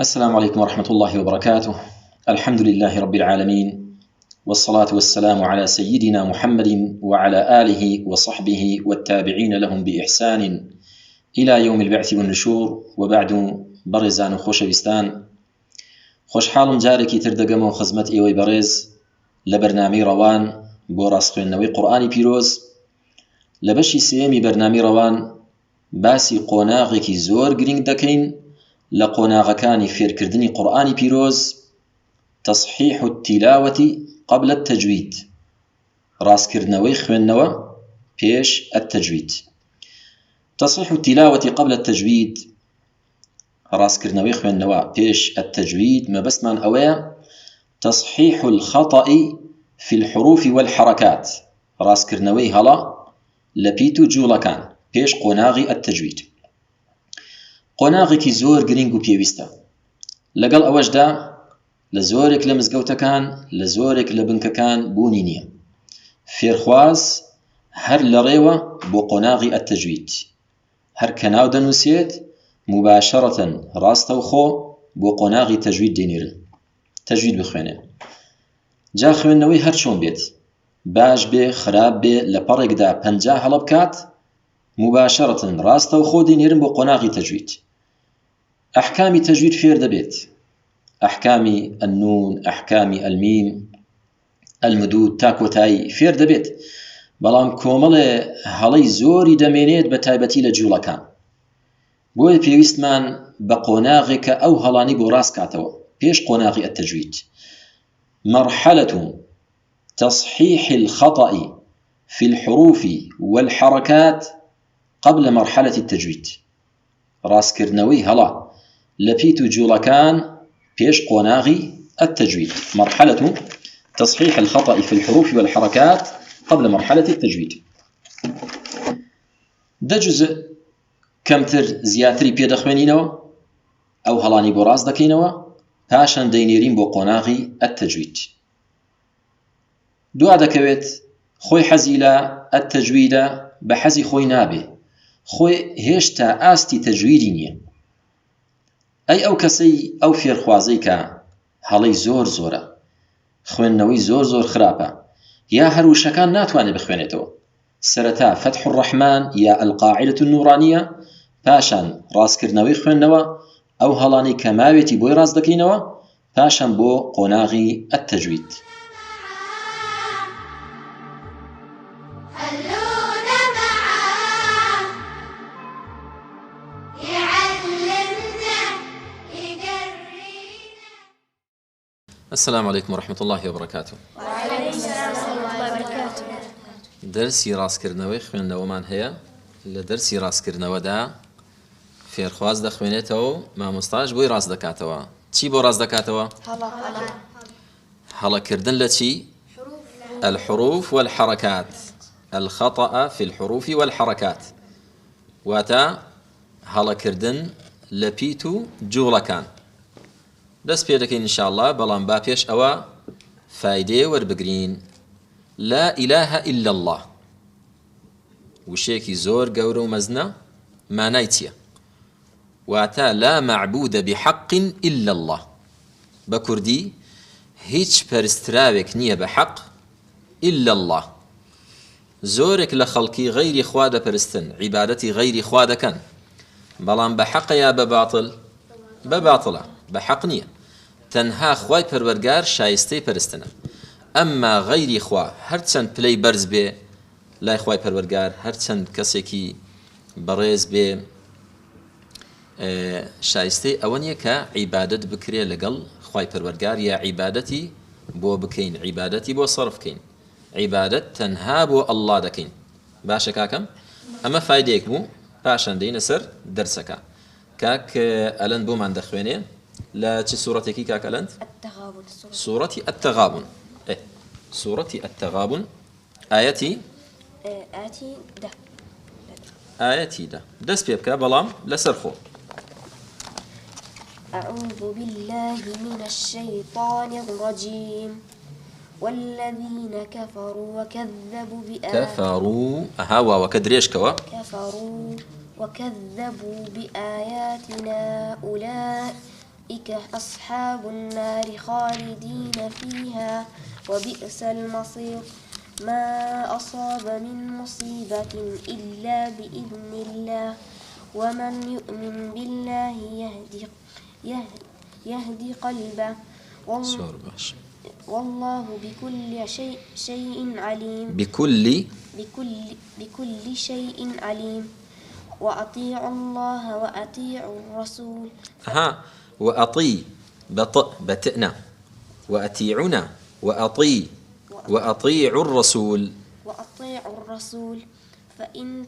السلام عليكم ورحمة الله وبركاته. الحمد لله رب العالمين، والصلاة والسلام على سيدنا محمد وعلى آله وصحبه والتابعين لهم بإحسان إلى يوم البعث والنشور. وبعد، برزان خوشويستان، خوشحالم جارێکی تر دەگەمەوە خزمەت ئێوەی بەڕێز لە بەرنامەی ڕەوان بۆ ڕاستخوێندنەوەی قورئانی پیرۆز. لە بەشی سێمی بەرنامەی ڕەوان باسی قۆناغێکی زۆر گرنگ دەکەین لە قۆناغەکانی فێرکردنی قورئانی پیرۆز: تصحيح التلاوة قبل التجويد، ڕاستکردنەوەی خوێندنەوە پێش التجويد. تصحيح التلاوة قبل التجويد، ڕاستکردنەوەی خوێندنەوە پێش التجويد، مەبەستمان ئەوەیە تصحيح الخطأ في الحروف والحركات، ڕاستکردنەوەی هەڵە لە پیت و جوڵەکان پێش قۆناغی التجويد. قۆناغێکی زۆر گرنگ و پێویستە. لەگەڵ ئەوەشدا لە زۆرێک لە مزگەوتەکان، لە زۆرێک لە بنکەکان بوونی نییە. فێرخواز هەر لە ڕێوە بۆ قۆناغی التجويد، هەر کە ناو دەنووسێت مباشرەتەن ڕاستە و خۆ بۆ قۆناغی تەجوید دێنێرن، تەجوید بخوێنێ. جا خوێندنەوەی هەر چۆن بێت، باش بێ خراپ بێ، لە پەڕێکدا 50 هەڵە بکات، مباشرەتەن ڕاستە و خۆ دێنێرن بۆ قۆناغی تەجوید. ئەحکامی تەجوید فێر دەبێت، ئەحکامی النون، ئەحکامی المیم، المدود تا کۆتایی فێر دەبێت، بەڵام کۆمەڵێ هەڵەی زۆری دەمێنێت بە تایبەتی لە جوڵەکان. بۆیە پێویستمان بە قۆناغێکە ئەو هەڵانی بۆ ڕاست کاتەوە پێش قۆناغی التجوید. مرحلة تصحيح الخطأ في الحروف والحركات قبل مرحلة التجويد، ڕاستکردنەوەی هەڵە لە پیت و جوڵەکان پێش قۆناغی التجويد. مرحلة تصحيح الخطأ في الحروف والحركات قبل مرحلة التجويد. ده جزء کەمتر زیاتری پێدەخوێنینەوە، ئەو هەڵانی بۆ ڕاست دەکەینەوە، پاشان دەینێرین بۆ قۆناغی التجويد. دوا دەکەوێت خۆی حەزی لە التجویدە، بە حەزی خۆی نابێ، خۆی هێشتا ئاستی تەجویدی نییە. ئەی ئەو کەسەی، ئەو فێرخوازەی کە هەڵەی زۆر زۆرە، خوێندنەوەی زۆر زۆر خراپە، یا هەروشەکان ناتوانێت بخوێنێتەوە، سەرەتا فتح الرحمن یا القاعدة النورانية، پاشان ڕاستکردنەوەی خوێندنەوە، ئەو هەڵانی کە ماوێتی بۆی ڕاست دەکەینەوە، پاشان بۆ قۆناغی التجويد. السلام عليكم ورحمة الله وبركاته. وعليكم السلام ورحمة الله وبركاته. دەرسی ڕاستکردنەوەی خوێندنەوەمان هەیە. لە دەرسی ڕاستکردنەوەدا فێرخواز دەخوێنێتەوە و مامۆستاش بۆی ڕاست دەکاتەوە. چی بۆ ڕاست دەکاتەوە؟ هەڵەکردن لە چی؟ الحروف والحركات. الخطأ في الحروف والحركات، واتە هەڵەکردن لە پیت و جوڵەکان. دەست پێ دەکەین ئینشاءالله، بەڵام با پێش ئەوە فایدێ وەربگرین. لا إله إلا الله وشێکی زۆر گەورە و مەزنە، مانای چییە؟ واتە لا معبود بحق إلا الله. بە کوردی هیچ پەرستراوێک نییە بە حەق إلا الله. زۆرێک لە خەڵکی غەیری خوا دەپەرستن، عیبادەتی غەیری خوا دەکەن، بەڵام بە حەقە یا بە باتڵ؟ بە باتڵە، بە حەق نییە. تەنها خوای پەروەردگار شایستەی پەرستنە. ئەمما غەیری خوا هەرچەند پلەی بەرز بێ لای خوای پەروەردگار، هەرچەند کەسێکی بەڕێز بێ، شایستەی ئەوە نییە کە عیبادەت بکرێ لەگەڵ خوای پەروەردگار، یا عیبادەتی بۆ بکەین، عیبادەتی بۆ سەرف بکەین. عیبادەت تەنها بۆ ئەڵڵا دەکەین. باشە کاکەم؟ ئەمە فایدەیەک بوو، پاشان دەینە سەر دەرسەکە. کاک ئەلەند بۆمان دەخوێنێ لە چ سوورەتێکی کاک ئەلەند؟ سوورەتی التغابن. سوورەتی التغابن ئاەتی ئاەتی دە. دەست پێ بکە، بەڵام لەسەر خۆ. أعوذ بالله من الشيطان الرجيم والذين كفروا وكذبوا كفروا هوا وكدريشكوا كفروا وكذبوا بآياتنا أولئك أصحاب النار خالدين فيها وبئس المصير ما أصاب من مصيبة إلا بإذن الله ومن يؤمن بالله يهدي قلبه والله بكل شيء عليم بكل شيء عليم وأطيعوا الله وأطيعوا الرسول بتئنا وأطيعنا وأطيعوا الرسول فإن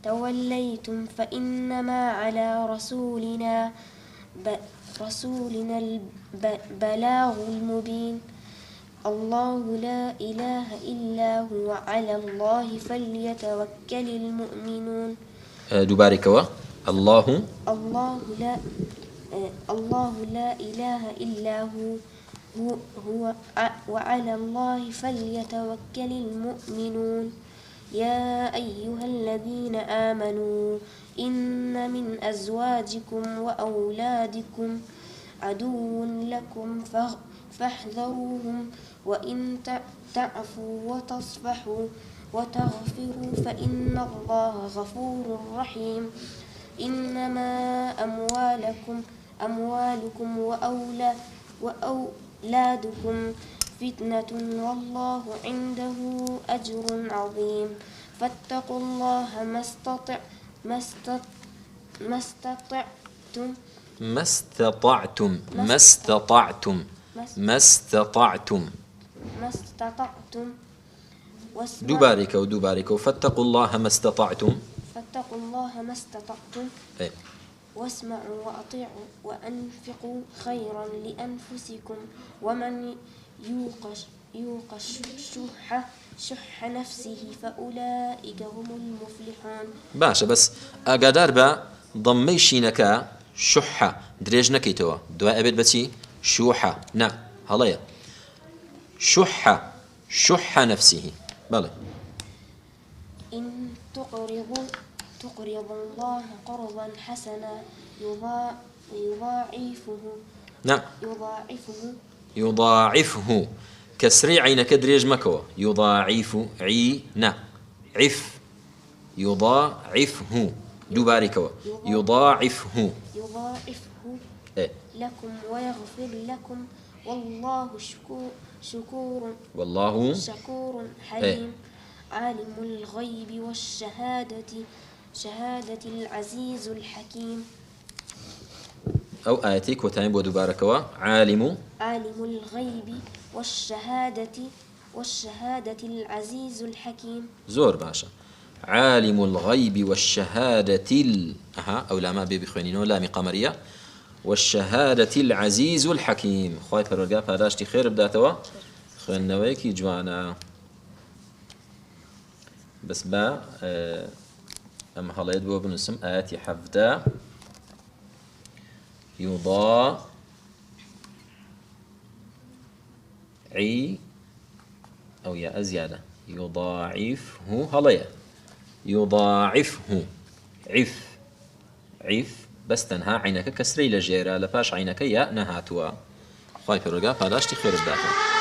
توليتم فإنما على رسولنا البلاغ المبين الله لا إله إلا هو على الله فليتوكل المؤمنون دوباركوا الله لا إله إلا هو وعلى الله فليتوكل المؤمنون يا أيها الذين آمنوا إن من أزواجكم وأولادكم عدو لكم فاحذروهم وإن تعفوا وتصفحوا وتغفروا فإن الله غفور رحيم إنما أموالكم وأولادكم فتنة والله عنده أجر عظيم فاتقوا الله ما استطعتم دوبارك فاتقوا الله ما استطعتم واسمعوا وأطيعوا وأنفقوا خيرا لأنفسكم ومن يوق شح نفسه فأولئك هم المفلحون باشا بس أقدر با ضمي شينك شح دريج نكيتوا دواء أبد بتي شوحة هلايا شح نفسه بلى إن تقرضوا الله قرضا حسنا يضاعفه كسري عينك دريج مكوا يضاعفه دوباركوا يضاعفه لكم ويغفر لكم والله شكور حليم عالم الغيب شهادة العزيز الحكيم أو آياتك وتعين ودباركوا عالم الغيب والشهادة العزيز الحكيم زور باشا عالم الغيب والشهادة أو لا ما بخوانينو لامي قمرية والشهادة العزيز الحكيم خواهي فرقا فاداشتي خير بداتوا خواننويكي جوانا بس با أما هلايد بو بنسم آياتي حفدا أو يا أزيادة يضاعفه هلايا يضاعفه عف بس تنها عينك كسري لجيرا لباش عينك يا نهاتوا خواهي فرقا فاداشتي خير بداتوا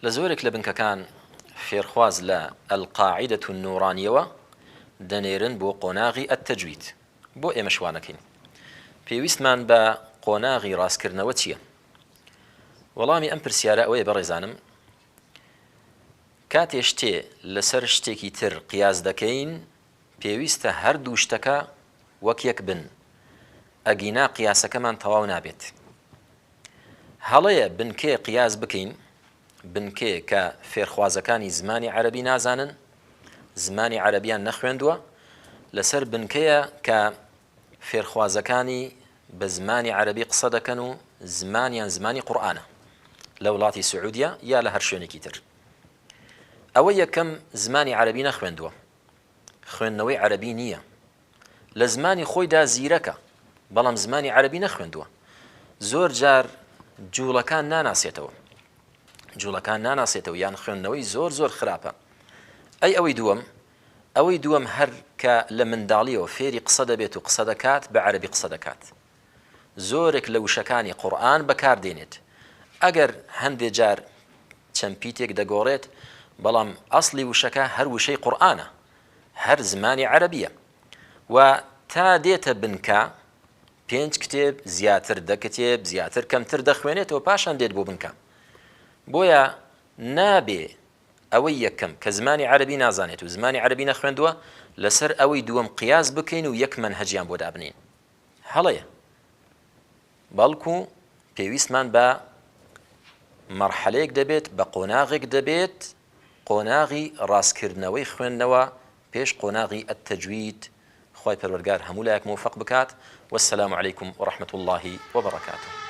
لزورك لبنككان فێرخواز لە القاعدة النورانية دەنێرن بۆ قۆناغی التەجوید بۆ ئێمە شوانەکەین پێویستمان بە قۆناغی ڕاستکردنەوە چییە؟ وەڵامی ئەم پرسیارە ئەوەیە بەڕێزانم کاتێ شتێ لەسەر شتێکی تر قیاس دەکەین پێویستە هەردوو شتەکە وەک یەک بن ئەگینا قیاسەکەمان تەواو نابێت هەڵەیە بنکێ قیاس بکەین بنکێ کە فێرخوازەکانی زمانی عەرەبی نازانن زمانی عەرەبیان نەخوێندووە لەسەر بنکەیە کە فێرخوازەکانی بە زمانی عەرەبی قسە دەکەن و زمانیان زمانی قورئانە لە وڵاتی سعودیا یا لە هەر شوێنێکی تر ئەوە یەکەم زمانی عەرەبی نەخوێندووە خوێندنەوەی عەرەبی نییە لە زمانی خۆیدا زیرەکە بەڵام زمانی عەرەبی نەخوێندووە زۆر جار جوڵەکان ناناسێتەوە جوڵەکان ناناسێتەوە یان خوێندنەوەی زۆر زۆر خراپە ئەوەی دووەم هەر کە لە منداڵیەوە فێری قسە دەبێت و قسە دەکات بە عەرەبی قسە دەکات زۆرێک لە وشەکانی قورئان بەکاردێنێت ئەگەر هەندێک جار چەمپیتێک دەگۆڕێت بەڵام ئەسڵی وشەکە هەر وشەی قورئانە هەر زمانی عەرەبیە و تا دێتە بنکە 5 کتێب زیاتر 10 کتێب زیاتر کەمتر دەخوێنێتەوە پاشان دێت بۆ بنکە بۆیە نابێ ئەوەی یەکەم کە زمانی عەرەبی نازانێت و زمانی عەرەبی نەخوێندووە لەسەر ئەوەی دووەم قیاس بکەین و یەک مەنهەجیان بۆ دابنین هەڵەیە بەڵکو پێویستمان بە مەرحەلەیەک دەبێت بە قۆناغێک دەبێت قۆناغی ڕاستکردنەوەی خوێندنەوە پێش قۆناغی التەجوید خوای پەروەردگار هەموو لایەک موفق بکات والسلام عليكم ورحمة الله وبركاته